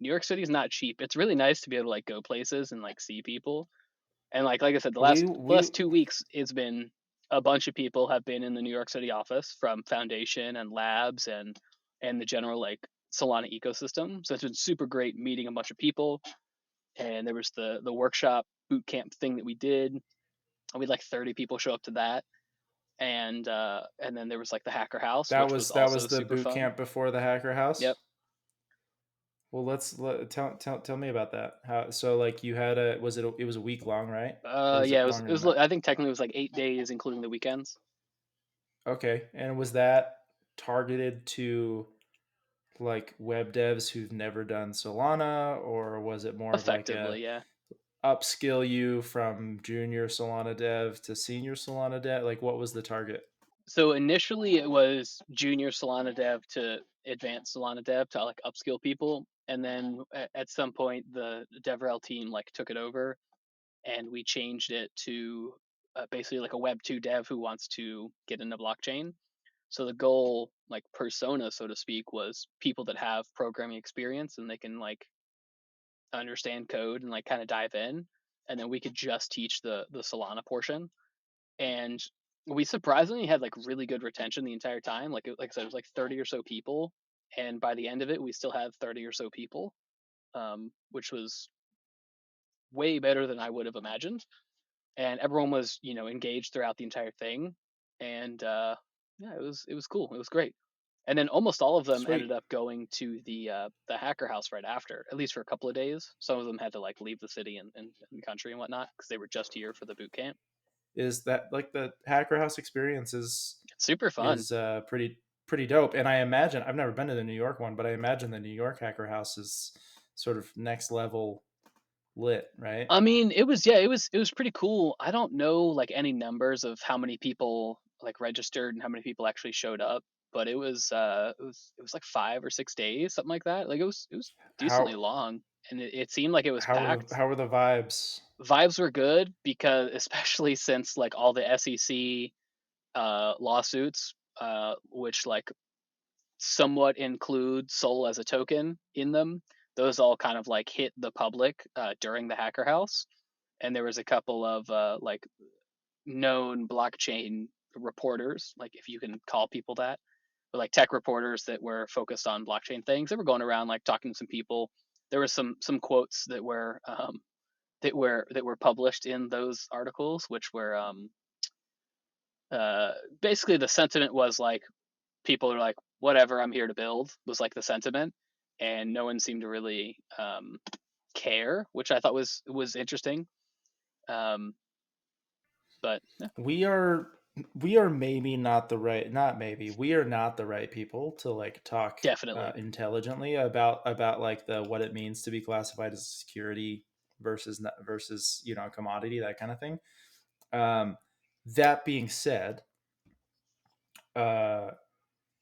New York City is not cheap. It's really nice to be able to like go places and like see people. And like I said, the We last we 2 weeks it's been a bunch of people have been in the New York City office from foundation and labs and the general like Solana ecosystem. So it's been super great meeting a bunch of people. And there was the workshop boot camp thing that we did. We had like 30 people show up to that. And then there was like the hacker house, which was that also was the super boot fun. camp before the hacker house. Yep. Well, tell me about that. How so? Like you had a was it it was a week long, right? Or was Yeah, it it longer than was that? I think technically it was like 8 days, including the weekends. Okay, and was that targeted to like web devs who've never done Solana, or was it more of like a Effectively, yeah. upskill you from junior Solana dev to senior Solana dev? Like, what was the target? So initially it was junior Solana dev to advanced Solana dev to like upskill people, and then at some point the DevRel team like took it over, and we changed it to basically like a Web 2 dev who wants to get into blockchain. So the goal, like persona, so to speak, was people that have programming experience and they can like understand code and like kind of dive in, and then we could just teach the Solana portion. And we surprisingly had like really good retention the entire time. Like I said, it was like 30 or so people, and by the end of it, we still had 30 or so people, which was way better than I would have imagined. And everyone was engaged throughout the entire thing, and yeah, it was cool. It was great. And then almost all of them ended Sweet. up going to the hacker house right after, at least for a couple of days. Some of them had to like leave the city and the country and whatnot because they were just here for the boot camp. Is that like the hacker house experience It's super fun. is pretty dope? And I imagine I've never been to the New York one, but I imagine the New York hacker house is sort of next level lit, right? I mean, it was pretty cool. I don't know like any numbers of how many people like registered and how many people actually showed up, but it was like 5 or 6 days, something like that. Like it was decently How long, and it seemed like it was packed. how were the vibes? Vibes were good because especially since like all the SEC lawsuits, which like somewhat include Sol as a token in them, those all kind of like hit the public during the hacker house. And there was a couple of like known blockchain reporters, like if you can call people that, but like tech reporters that were focused on blockchain things. They were going around like talking to some people. There were some quotes that were published in those articles, which were basically the sentiment was like people are like, whatever, I'm here to build, was like the sentiment, and no one seemed to really care, which I thought was interesting. Um, but yeah, We are we are maybe not the right not maybe we are not the right people to like talk definitely. intelligently about like the what it means to be classified as a security versus a commodity, that kind of thing. um, that being said, uh,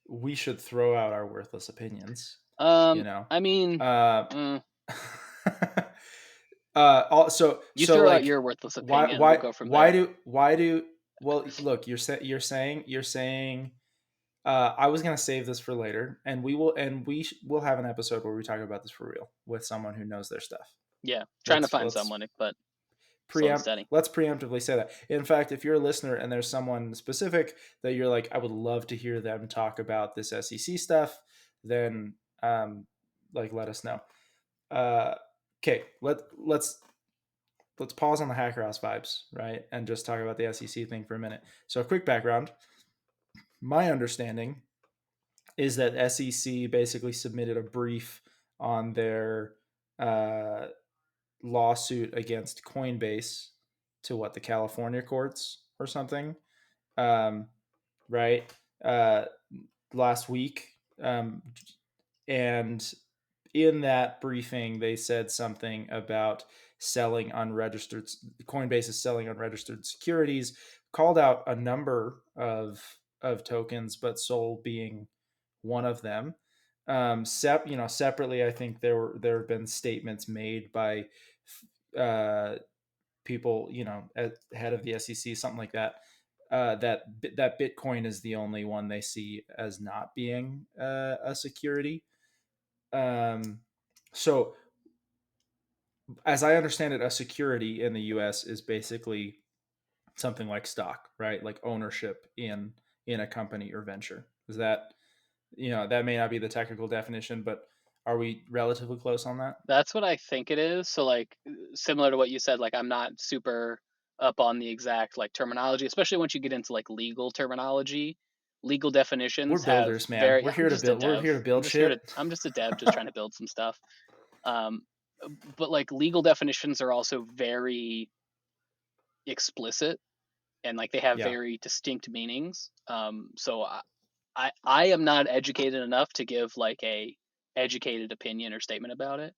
we should throw out our worthless opinions, you know. I mean, uh, mm, you so throw out like your worthless opinion. We'll go from there. why do well look, you're saying I was gonna save this for later, and we'll have an episode where we talk about this for real with someone who knows their stuff. Yeah, trying to Let's find someone, but slow and preempt steady. let's preemptively say that. In fact, if you're a listener and there's someone specific that you're like, I would love to hear them talk about this SEC stuff, then like let us know. Uh, okay, let's pause on the hacker house vibes, right, and just talk about the SEC thing for a minute. So, a quick background: my understanding is that SEC basically submitted a brief on their uh, lawsuit against Coinbase to what, the California courts or something, um, right? Uh, Last week, and in that briefing, they said something about selling unregistered. Coinbase is selling unregistered securities. Called out a number of tokens, but Sol being one of them. Separately, I think there have been statements made by uh, people, at head of the SEC, something like that, that Bitcoin is the only one they see as not being a security. Um, So, as I understand it, a security in the US is basically something like stock, right? Like ownership in a company or venture. Is that, that may not be the technical definition, but are we relatively close on that? That's what I think it is. So like similar to what you said, like I'm not super up on the exact like terminology, especially once you get into like legal terminology. Legal We're definitions have builders, man. very We're I'm here to just a build. We're dev. here to build shit. I'm just a dev just trying to build some stuff. Um but like legal definitions are also very explicit and like they have Yeah. very distinct meanings. So I am not educated enough to give like a educated opinion or statement about it.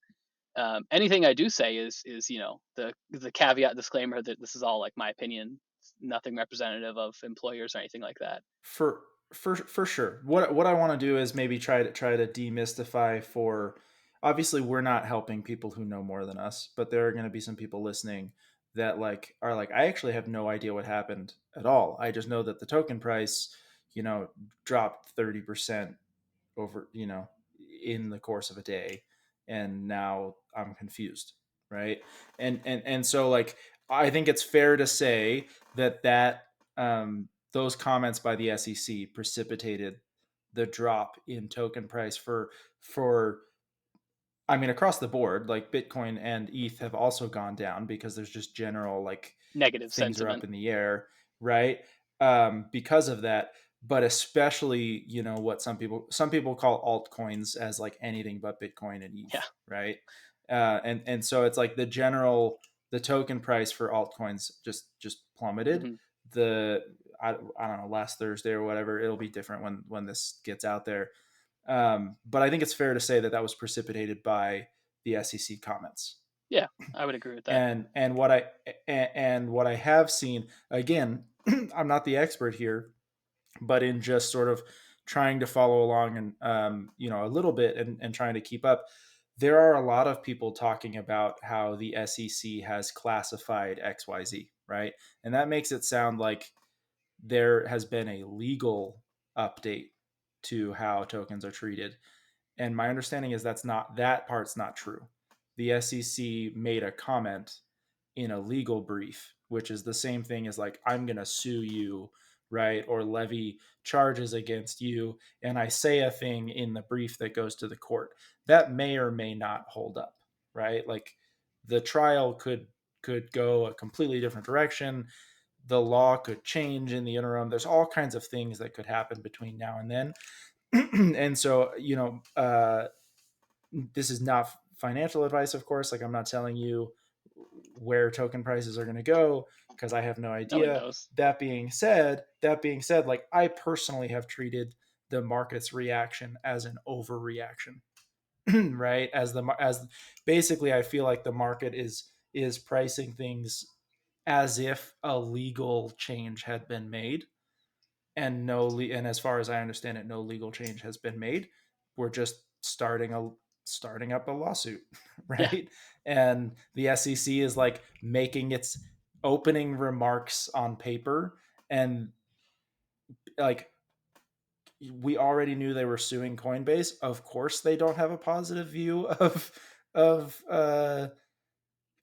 Anything I do say is the caveat disclaimer that this is all like my opinion, nothing representative of employers or anything like that. For for sure. What I want to do is maybe try to demystify for, obviously we're not helping people who know more than us, but there are going to be some people listening that like are like, I actually have no idea what happened at all. I just know that the token price, dropped 30% over, in the course of a day, and now I'm confused, right? And so like, I think it's fair to say that those comments by the SEC precipitated the drop in token price for I mean, across the board, like Bitcoin and ETH have also gone down because there's just general like Negative things are up sentiment. in the air, right? Because of that, but especially, what some people call altcoins as like anything but Bitcoin and Yeah. ETH, right? And so it's like the token price for altcoins just plummeted. Hmm. The I don't know, last Thursday or whatever. It'll be different when this gets out there, but I think it's fair to say that that was precipitated by the SEC comments. Yeah, I would agree with that. And what I have seen, again, I'm not the expert here, but in just sort of trying to follow along and a little bit and trying to keep up, there are a lot of people talking about how the SEC has classified XYZ, right? And that makes it sound like there has been a legal update to how tokens are treated, and my understanding is that part's not true. The SEC made a comment in a legal brief, which is the same thing as like, I'm going to sue you, right? Or levy charges against you. And I say a thing in the brief that goes to the court that may or may not hold up, right? Like the trial could go a completely different direction. The law could change in the interim. There's all kinds of things that could happen between now and then. And so, this is not financial advice, of course. Like, I'm not telling you where token prices are going to go because I have no No one idea. knows. That being said, like, I personally have treated the market's reaction as an overreaction, right? As basically, I feel like the market is pricing things as if a legal change had been made, and and as far as I understand it, no legal change has been made. We're just starting up a lawsuit, Yeah. right? And the SEC is like making its opening remarks on paper, and like, we already knew they were suing Coinbase. Of course, they don't have a positive view of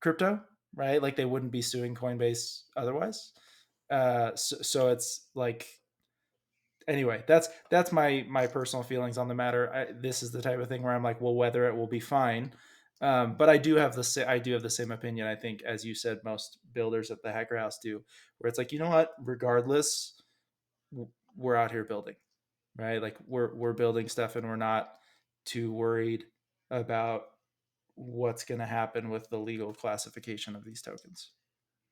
crypto, right? Like, they wouldn't be suing Coinbase otherwise. So it's like, anyway, that's my personal feelings on the matter. This is the type of thing where I'm like, well, whether it will be fine. But I do have the same opinion, I think, as you said, most builders at the Hacker House do, where it's like, you know what, regardless, we're out here building, right? Like, we're building stuff, and we're not too worried about what's going to happen with the legal classification of these tokens.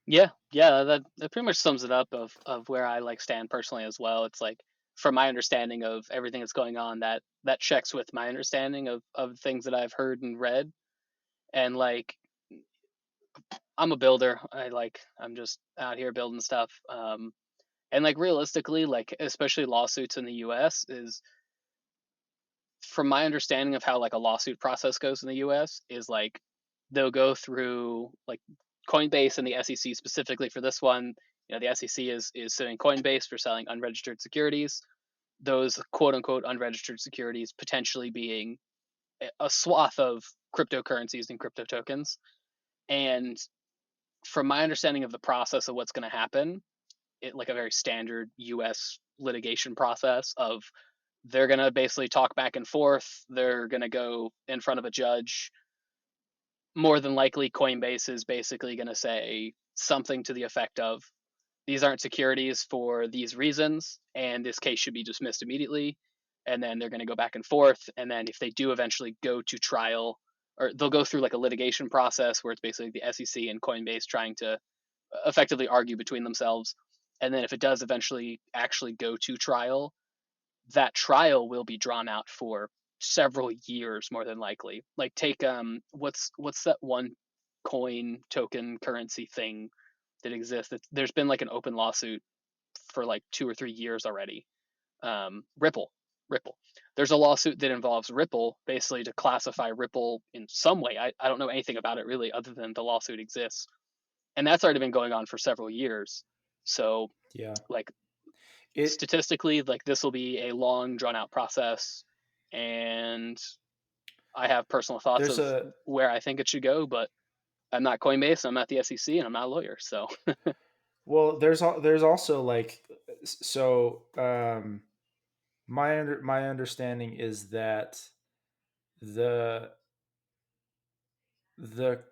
Yeah, yeah, that pretty much sums it up of where I like stand personally as well. It's like from my understanding of everything that's going on, that checks with my understanding of things that I've heard and read. And like I'm a builder. I'm just out here building stuff. And like realistically, like especially lawsuits in the US is from my understanding of how like a lawsuit process goes in the US is like they'll go through like Coinbase and the SEC specifically for this one. The SEC is suing Coinbase for selling unregistered securities. Those quote unquote unregistered securities potentially being a swath of cryptocurrencies and crypto tokens. And from my understanding of the process of what's going to happen, it like a very standard US litigation process of they're going to basically talk back and forth. They're going to go in front of a judge. More than likely, Coinbase is basically going to say something to the effect of, these aren't securities for these reasons, and this case should be dismissed immediately. And then they're going to go back and forth. And then if they do eventually go to trial, or they'll go through like a litigation process where it's basically the SEC and Coinbase trying to effectively argue between themselves. And then if it does eventually actually go to trial, that trial will be drawn out for several years, more than likely. Like take what's that one coin token currency thing that exists? There's been like an open lawsuit for like 2 or 3 years already. Ripple. Ripple. There's a lawsuit that involves Ripple, basically to classify Ripple in some way. I don't know anything about it really, other than the lawsuit exists, and that's already been going on for several years. So, Yeah. like It statistically, like this will be a long, drawn out process, and I have personal thoughts there's of a where I think it should go, but I'm not Coinbase, I'm not the SEC, and I'm not a lawyer, so well, there's also like so my understanding is that the the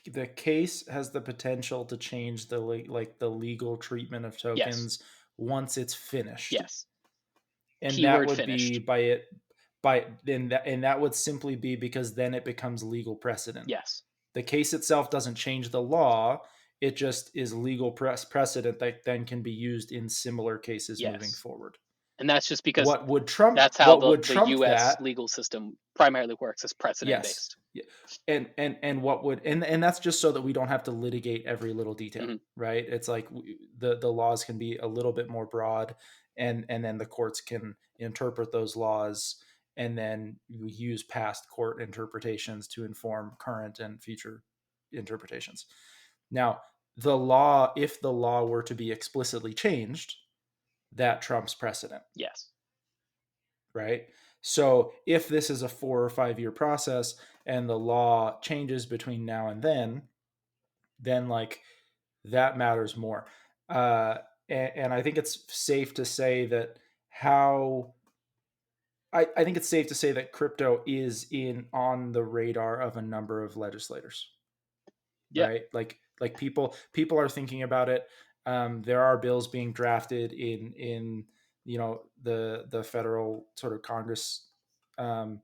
the case has the potential to change the like the legal treatment of yes, tokens once it's finished, yes, and that keyword would be finished, by it by and that would simply be because then it becomes legal precedent. yes, The case itself doesn't change the law, it just is legal precedent that then can be used in similar cases moving yes, forward. and that's just because What would trump that's how what the would the trump U.S. that legal system primarily works, is precedent Yes. based. Yeah. And what would and that's just so that we don't have to litigate every little detail, Mm-hmm. right? It's like the laws can be a little bit more broad, and then the courts can interpret those laws, and then we use past court interpretations to inform current and future interpretations. Now, if the law were to be explicitly changed, that trumps precedent, Yes, right? So if this is a 4 or 5 year process and the law changes between now and then like that matters more. And I think it's safe to say that how I think it's safe to say that crypto is in on the radar of a number of legislators, yeah, right? Like people are thinking about it. There are bills being drafted in the federal sort of Congress, um,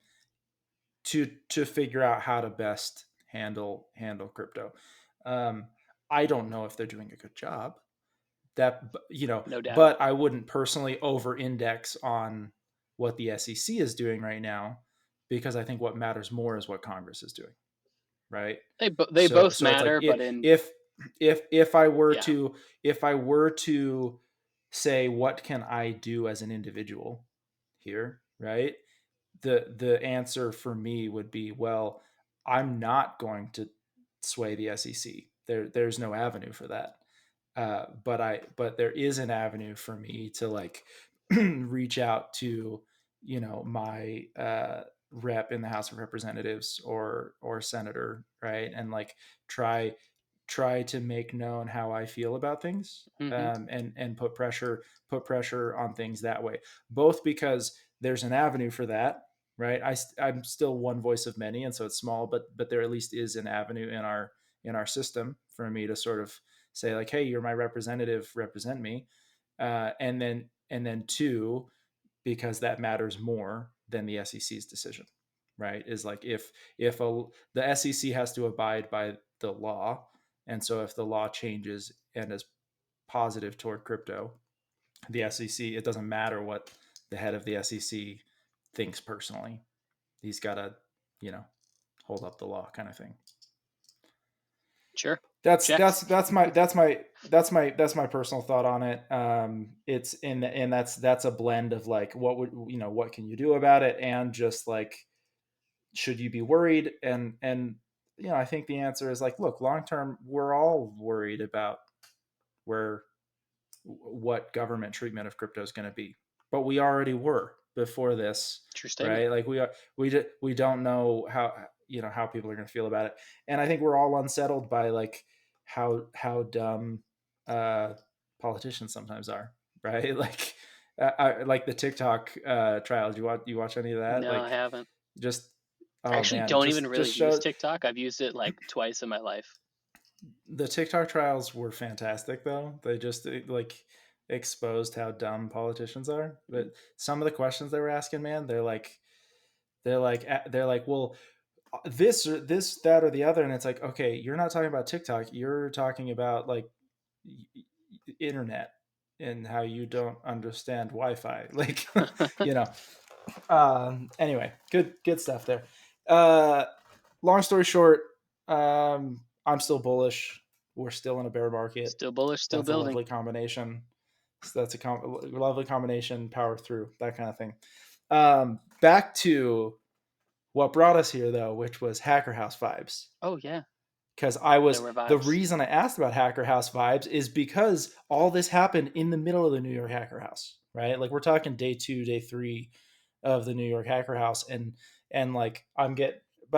to figure out how to best handle crypto. Um, I don't know if they're doing a good job. That no doubt. but I wouldn't personally over index on what the SEC is doing right now, because I think what matters more is what Congress is doing, right? They So both so it's like matter, but in if I were yeah, to if I were to say what can I do as an individual here, right? The answer for me would be, well, I'm not going to sway the SEC. There's no avenue for that. But there is an avenue for me to like reach out to my rep in the House of Representatives or senator, right, and like try to make known how I feel about things, mm-hmm. and put pressure on things that way, both because there's an avenue for that, right? I'm still one voice of many, and so it's small, but there at least is an avenue in our system for me to sort of say like, hey, you're my representative, represent me, and then two, because that matters more than the SEC's decision, right? Is like if the SEC has to abide by the law, and so if the law changes and is positive toward crypto, the SEC, it doesn't matter what the head of the SEC thinks personally. He's got to, you know, hold up the law, kind of thing. Sure, That's checks. that's that's my that's my that's my personal thought on it. It's in and that's a blend of like what can you do about it, and just like should you be worried, and I think the answer is like, look, long term we're all worried about where what government treatment of crypto is going to be, but we already were before this, True statement. right? Like we don't know how. how people are going to feel about it. And I think we're all unsettled by like how dumb politicians sometimes are, right? Like like the TikTok trials. You watch any of that? No, I Like haven't. just I oh actually man, don't even just really use show TikTok. I've used it like twice in my life. the TikTok trials were fantastic though. They just like exposed how dumb politicians are. But some of the questions they were asking, man, they're like, well, this or this, that, or the other, and it's like, okay, you're not talking about TikTok. You're talking about like internet and how you don't understand Wi-Fi. Like, you know. Anyway, good stuff there. Uh, long story short, I'm still bullish. We're still in a bear market. Still bullish, still That's a building. lovely combination. So that's a lovely combination. Power through, that kind of thing. Back to what brought us here, though, which was Hacker House vibes. Oh yeah, Because there were the vibes. reason I asked about Hacker House vibes is because all this happened in the middle of the New York Hacker House, right? Like we're talking day 2, day 3 of the New York Hacker House, and like by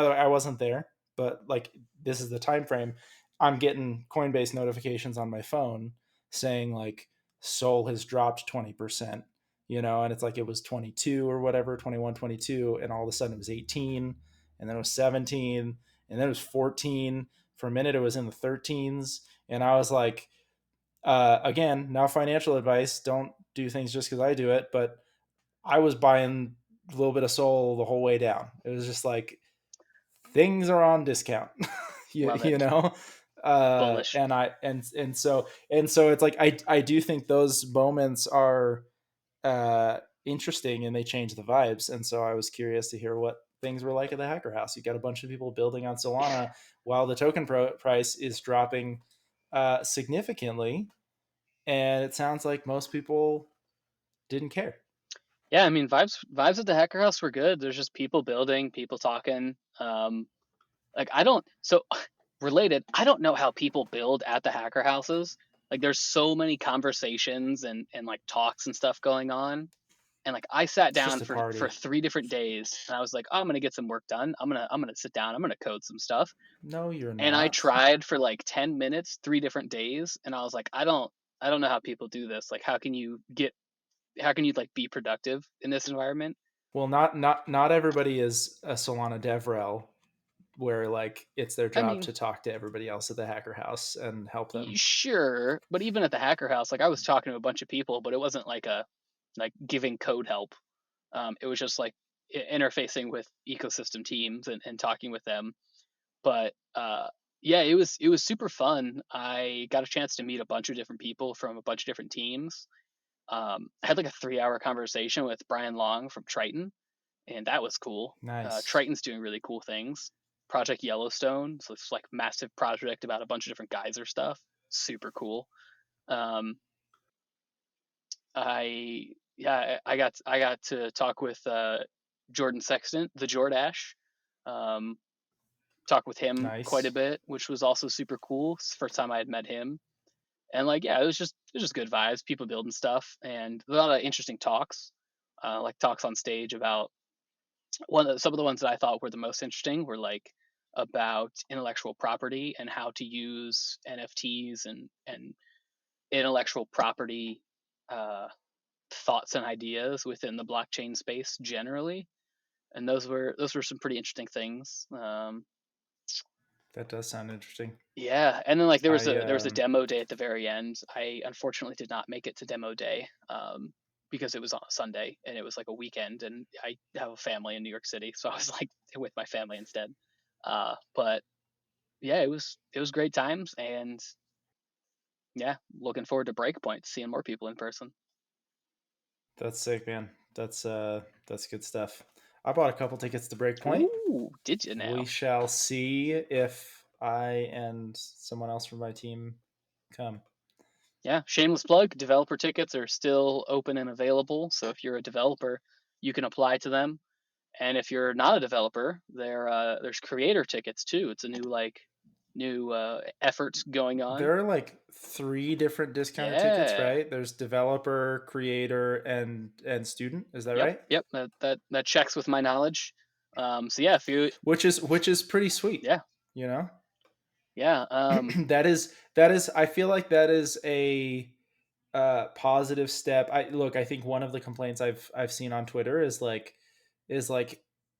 the way, I wasn't there, but like this is the time frame. I'm getting Coinbase notifications on my phone saying like Sol has dropped 20%, and it's like it was 22 or whatever, 21, 22, and all of a sudden it was 18, and then it was 17, and then it was 14. For a minute, it was in the 13s, and I was like, again, now financial advice: don't do things just because I do it. But I was buying a little bit of Sol the whole way down. It was just like things are on discount, you, Love you it. know. Bullish. And so it's like I do think those moments are interesting and they change the vibes. And so I was curious to hear what things were like at the Hacker House. You got a bunch of people building on Solana while the token price is dropping significantly, and it sounds like most people didn't care. Yeah, I mean vibes at the Hacker House were good. There's just people building, people talking. Like I don't so related. I don't know how people build at the Hacker Houses. Like there's so many conversations and like talks and stuff going on. And like I sat It's down just a for party. 3 different days, and I was like, oh, I'm gonna get some work done. I'm gonna sit down. I'm gonna code some stuff. No, you're And I not. tried for like 10 minutes, 3 different days, and I was like, I don't know how people do this. Like, how can you like be productive in this environment? Well, not everybody is a Solana DevRel where like it's their I job mean, to talk to everybody else at the Hacker House and help them. sure, but even at the Hacker House, like I was talking to a bunch of people, but it wasn't like giving code help. It was just like interfacing with ecosystem teams and talking with them. But yeah, it was super fun. I got a chance to meet a bunch of different people from a bunch of different teams. I had like a 3-hour conversation with Brian Long from Triton, and that was cool. Nice. Triton's doing really cool things. Project Yellowstone, so it's like massive project about a bunch of different geyser stuff. Super cool. Um, I yeah, I got to talk with Jordan Sexton, the Jordash. Um, talk with him quite a Nice. bit, which was also super cool. It's the first time I had met him, and like yeah, it was just good vibes, people building stuff, and a lot of interesting talks, like talks on stage about some of the ones that I thought were the most interesting were like about intellectual property and how to use NFTs and intellectual property uh, thoughts and ideas within the blockchain space generally. And those were some pretty interesting things. That does sound interesting. Yeah, and then like there was I a there was a demo day at the very end. I unfortunately did not make it to demo day because it was on a Sunday and it was like a weekend, and I have a family in New York City, so I was like with my family instead. But yeah, it was great times, and yeah, looking forward to Breakpoint, seeing more people in person. That's sick, man. That's good stuff. I bought a couple tickets to Breakpoint. Ooh, did you We now? shall see if I and someone else from my team come. Yeah, shameless plug. Developer tickets are still open and available, so if you're a developer, you can apply to them. And if you're not a developer, there's creator tickets too. It's a new efforts going on. There are like 3 different discounted tickets, Yeah. right? There's developer, creator, and student. Is that Yep. right? Yep. That checks with my knowledge. So yeah, if you which is pretty sweet, yeah you know. yeah That is I feel like that is a positive step. I think one of the complaints I've seen on Twitter is like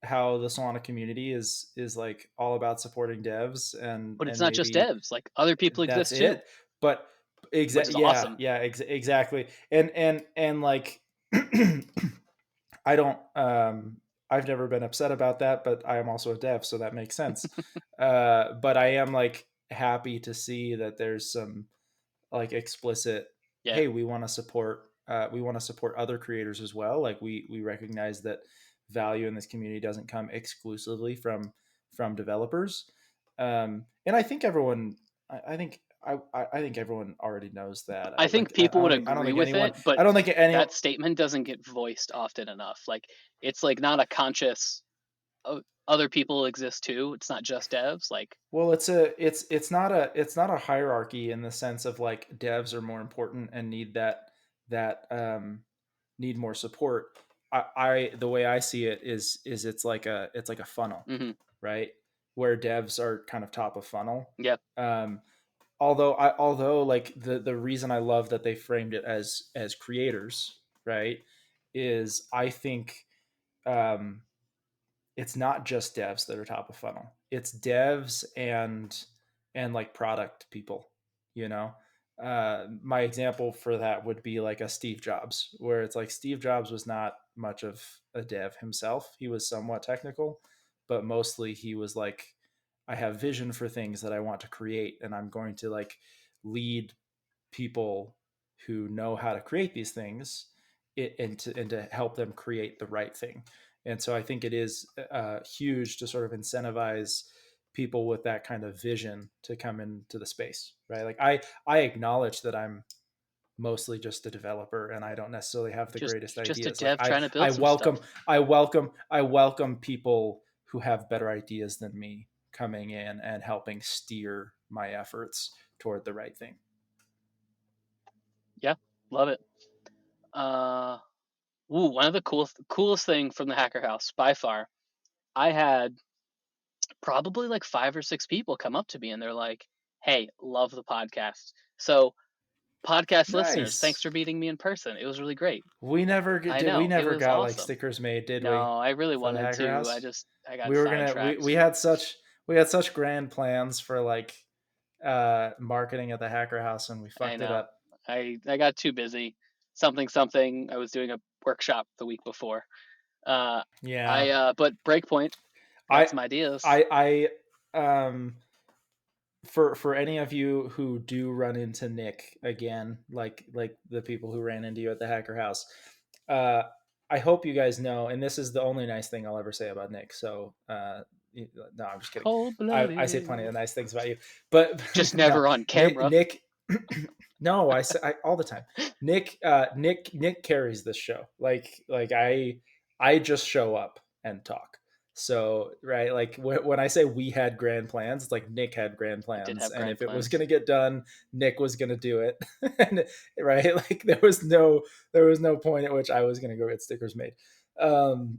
how the Solana community is like all about supporting devs, and but it's and not just maybe devs. Like other people that's exist too, it. But which is yeah, awesome. yeah, exactly. And like I don't I've never been upset about that, but I am also a dev, so that makes sense. But I am like happy to see that there's some like explicit, Yeah. hey, we want to support other creators as well. Like we recognize that value in this community doesn't come exclusively from developers. And I think everyone I think I think everyone already knows that. I think people would I don't agree think with anyone it, but I don't think any that statement doesn't get voiced often enough. Like it's like not a conscious other people exist too. It's not just devs. Like well, it's not a hierarchy in the sense of like devs are more important and need that need more support. I the way I see it is it's like a funnel, hmm right? Where devs are kind of top of funnel. yeah, Um, although like the reason I love that they framed it as creators, right, is I think um, it's not just devs that are top of funnel. It's devs and like product people, you know. My example for that would be like a Steve Jobs, where it's like Steve Jobs was not much of a dev himself. He was somewhat technical, but mostly he was like, I have vision for things that I want to create, and I'm going to like lead people who know how to create these things and to help them create the right thing. And so I think it is huge to sort of incentivize people with that kind of vision to come into the space, right? Like I acknowledge that I'm mostly just a developer and I don't necessarily have the just greatest just a ideas. Like dev trying to I build some stuff. welcome people who have better ideas than me coming in and helping steer my efforts toward the right thing. Yeah, love it. Uh, one of the coolest thing from the Hacker House by far. I had probably like 5 or 6 people come up to me and they're like, "Hey, love the podcast." So podcast listeners, thanks Nice. for meeting me in person. It was really great. I We know it never was got like awesome. stickers made, did we? No, I really For the wanted Hacker to. House? I got We were gonna sidetracked. we had such grand plans for like marketing at the Hacker House and we I fucked it know. up. I got too busy. Something. I was doing a workshop the week before. Uh, Yeah. but Breakpoint got I some ideas. I for any of you who do run into Nick again, like the people who ran into you at the Hacker House, uh, I hope you guys know, and this is the only nice thing I'll ever say about Nick. So no, I'm just kidding. Cold I say plenty blooded. of nice things about you, but Just no, never on Nick camera. Nick. No, I say all the time. Nick carries this show. Like I just show up and talk. So, right, like when I say we had grand plans, it's like Nick had grand I did plans, have and grand if it was plans. going to get done, Nick was going to do it. And, right, like there was no point at which I was going to go get stickers made. Um,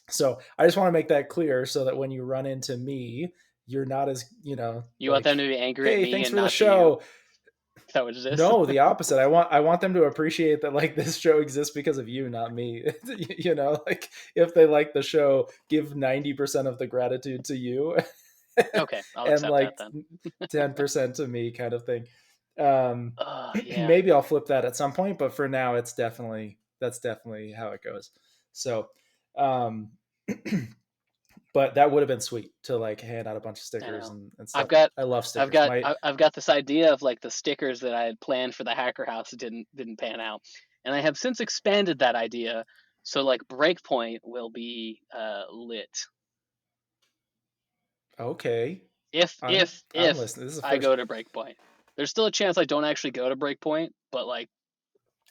so I just want to make that clear so that when you run into me, you're not as You want them like, to be angry at hey, me thanks and for the not to you. show. Is that what it is? No, the opposite. I want them to appreciate that like this show exists because of you, not me. Like if they like the show, give 90% of the gratitude to you Okay, I'll and accept that like then. 10% to me kind of thing. Um Yeah. maybe I'll flip that at some point, but for now that's definitely how it goes. So um but that would have been sweet to like hand out a bunch of I stickers know. and I've stuff. got I love stickers. My I've got this idea of like the stickers that I had planned for the Hacker House that didn't pan out, and I have since expanded that idea. So like Breakpoint will be lit okay. I'm if listening. This is the I first. go to Breakpoint. There's still a chance I don't actually go to Breakpoint, but like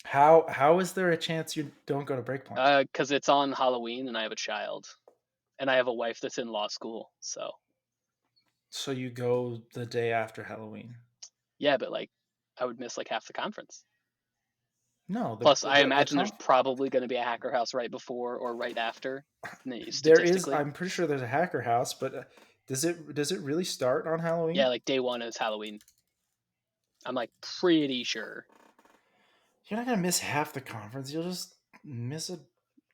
How is there a chance you don't go to Breakpoint? because it's on Halloween and I have a child and I have a wife that's in law school, so So you go the day after Halloween. yeah, but like I would miss like half the conference. No, Plus, I the imagine there's probably going to be a hacker house right before or right after, there is. statistically. I'm pretty sure there's a hacker house, but does it really start on Yeah, Halloween? like day one is Halloween. I'm like pretty sure. You're not gonna miss half the conference. You'll just miss it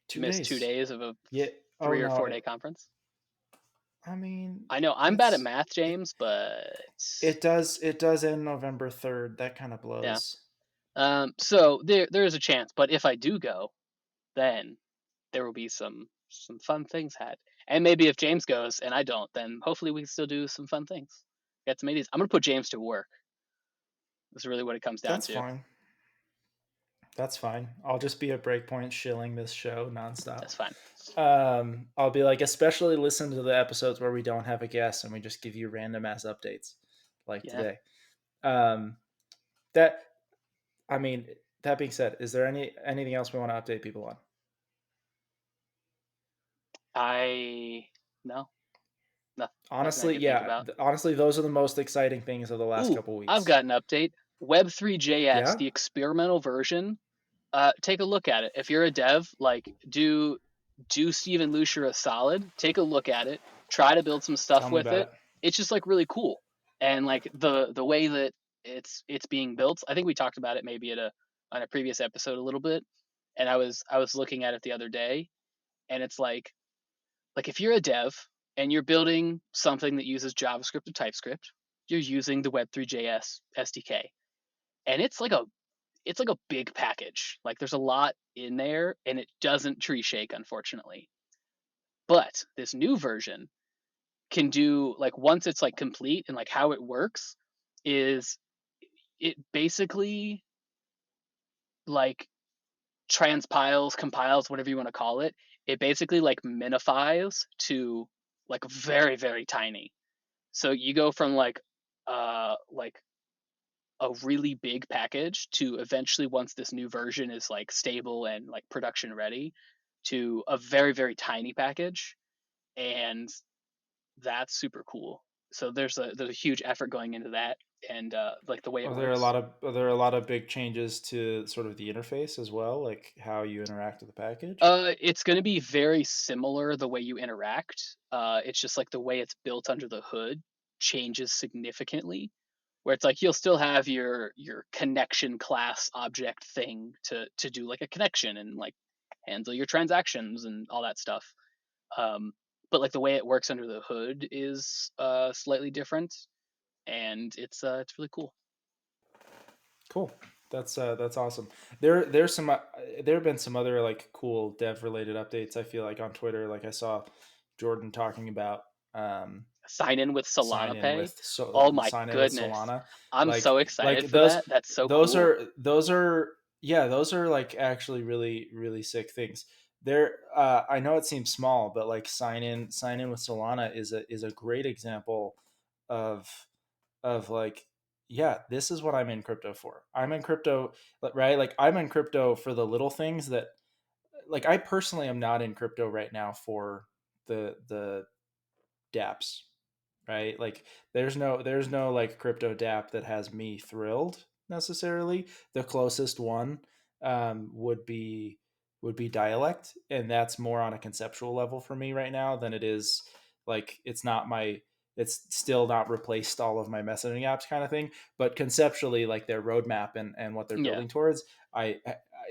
two Miss days. 2 days of a Yeah. Oh 3 or 4 day no. conference. I mean, I know I'm bad at it's math, James, but it does end November 3rd. That kind of yeah. blows. So there is a chance, but if I do go, then there will be some fun things had. And maybe if James goes and I don't, then hopefully we can still do some fun things. Get some ideas. I'm gonna put James to work. That's really what it comes down That's to. fine. That's fine. I'll just be at Breakpoint shilling this show nonstop. That's fine. I'll be like, especially listen to the episodes where we don't have a guest and we just give you random ass updates, like Yeah. today. Um, that I mean, that being said, is there anything else we want to update people on? I no, nothing I Honestly, could think yeah. about. Honestly, those are the most exciting things of the last Ooh, couple I've weeks. got an update. Web3.js, Yeah, the experimental version. Take a look at it. If you're a dev, like do Steven Lucier a solid. Take a look at it. Try to build some tell stuff me with about it. it. It's just like really cool. And like the way that it's being built. I think we talked about it maybe at a on a previous episode a little bit. And I was looking at it the other day, and it's like if you're a dev and you're building something that uses JavaScript or TypeScript, you're using the Web3.js SDK, and it's like a big package. Like there's a lot in there, and it doesn't tree shake, unfortunately. But this new version can do like once it's like complete, and like how it works is it basically like transpiles, compiles, whatever you want to call it. It basically like minifies to like very, very tiny. So you go from like a really big package to eventually, once this new version is like stable and like production ready, to a very, very tiny package. And that's super cool. So there's a huge effort going into that, and like the way it works. Are there a lot of big changes to sort of the interface as well, like how you interact with the package? It's going to be very similar the way you interact. It's just like the way it's built under the hood changes significantly, where it's like you'll still have your connection class object thing to do like a connection and like handle your transactions and all that stuff. Um, but like the way it works under the hood is slightly different, and it's really cool. Cool. That's awesome. There have been some other like cool dev related updates. I feel like on Twitter, like I saw Jordan talking about um, Sign in with sign Solana in Pay. with so Oh my sign in with goodness, Solana. I'm Like so excited like for that. That's so cool. those are yeah, those are like actually really sick things. There I know it seems small, but like sign in with Solana is a great example of like, yeah, this is what I'm in crypto for. I'm in crypto, right? Like I'm in crypto for the little things that, like, I personally am not in crypto right now for the dApps, right? Like there's no like crypto dApp that has me thrilled necessarily. The closest one would be dialect, and that's more on a conceptual level for me right now than it is like it's still not replaced all of my messaging apps kind of thing, but conceptually like their roadmap and what they're Yeah, building towards,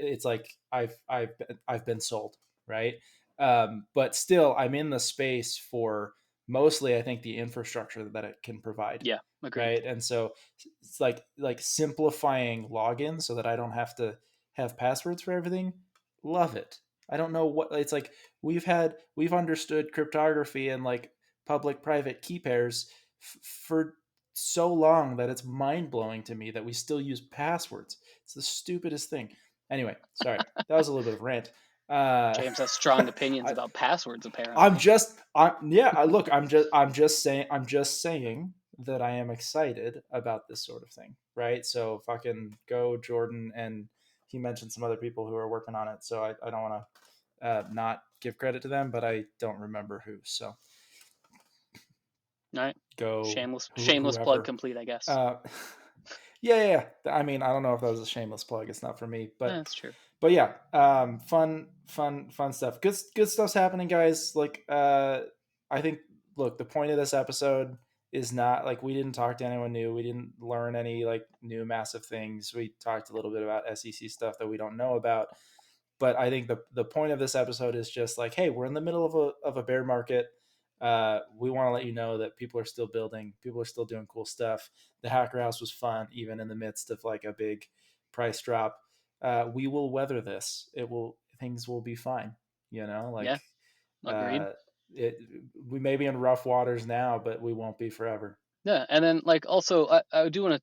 it's like I've been sold, right? But still I'm in the space for mostly I think the infrastructure that it can provide, yeah, agreed. right? And so it's like simplifying login so that I don't have to have passwords for everything. Love it. I don't know what it's like. We've understood cryptography and like public private key pairs for so long that it's mind blowing to me that we still use passwords. It's the stupidest thing. Anyway, sorry, that was a little bit of a rant. Uh, James has strong opinions I, about passwords, I'm apparently. just, yeah. Look, I'm just saying that I am excited about this sort of thing, right? So fucking go, Jordan, and he mentioned some other people who are working on it. So I don't want to not give credit to them, but I don't remember who. So All right, go shameless plug whoever. complete, I guess. Uh, Yeah. I mean, I don't know if that was a shameless plug. It's not for me, That's true. but yeah, fun stuff. Good stuff's happening, guys. Like, I think, look, the point of this episode is not like we didn't talk to anyone new. We didn't learn any like new massive things. We talked a little bit about SEC stuff that we don't know about. But I think the point of this episode is just like, hey, we're in the middle of a bear market. We want to let you know that people are still building, people are still doing cool stuff. The Hacker House was fun, even in the midst of like a big price drop. We will weather this. Things will be fine. You know, Yeah, like agreed. uh, it. We may be in rough waters now, but we won't be forever. Yeah, and then like also I do want to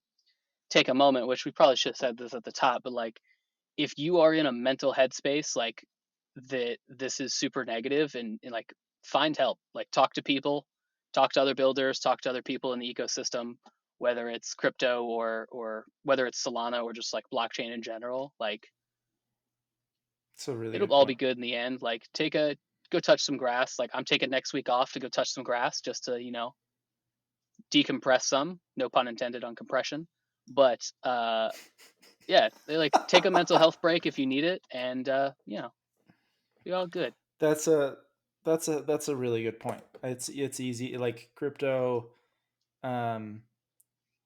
take a moment, which we probably should have said this at the top, but like if you are in a mental headspace like that this is super negative and like find help, like talk to people, talk to other builders, talk to other people in the ecosystem, whether it's crypto or whether it's Solana or just like blockchain in general. Like It's a really it'll good all be point. good in the end. Like go touch some grass. Like I'm taking next week off to go touch some grass just to decompress some, no pun intended on compression. But yeah, they like take a mental health break if you need it, and be all good. That's a that's a really good point. It's easy, like crypto. Um,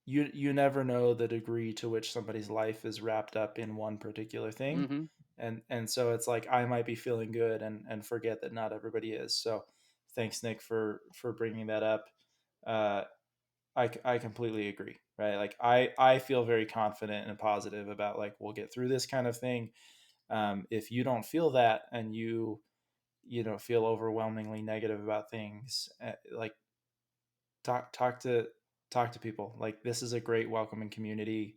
you never know the degree to which somebody's life is wrapped up in one particular thing, Mm-hmm. and so it's like I might be feeling good and forget that not everybody is. So thanks, Nick, for bringing that up. uh I completely agree, right? Like I feel very confident and positive about like we'll get through this kind of thing. If you don't feel that, and you know feel overwhelmingly negative about things, like talk to people. Like this is a great welcoming community.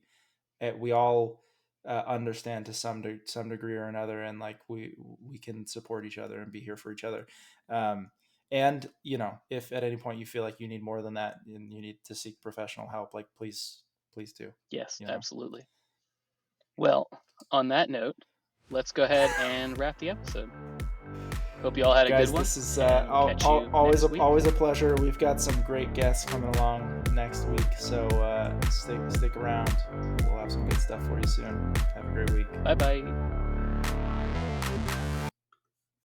We all understand to some degree or another, and like we can support each other and be here for each other. um, and if at any point you feel like you need more than that and you need to seek professional help, like please do. Yes, you know absolutely. Well, on that note, let's go ahead and wrap the episode. Hope you all had a good Guys, one, this is and we'll catch you always next week. always a pleasure. We've got some great guests coming along next week, so stick around. We'll have some good stuff for you soon. Have a great week. Bye bye.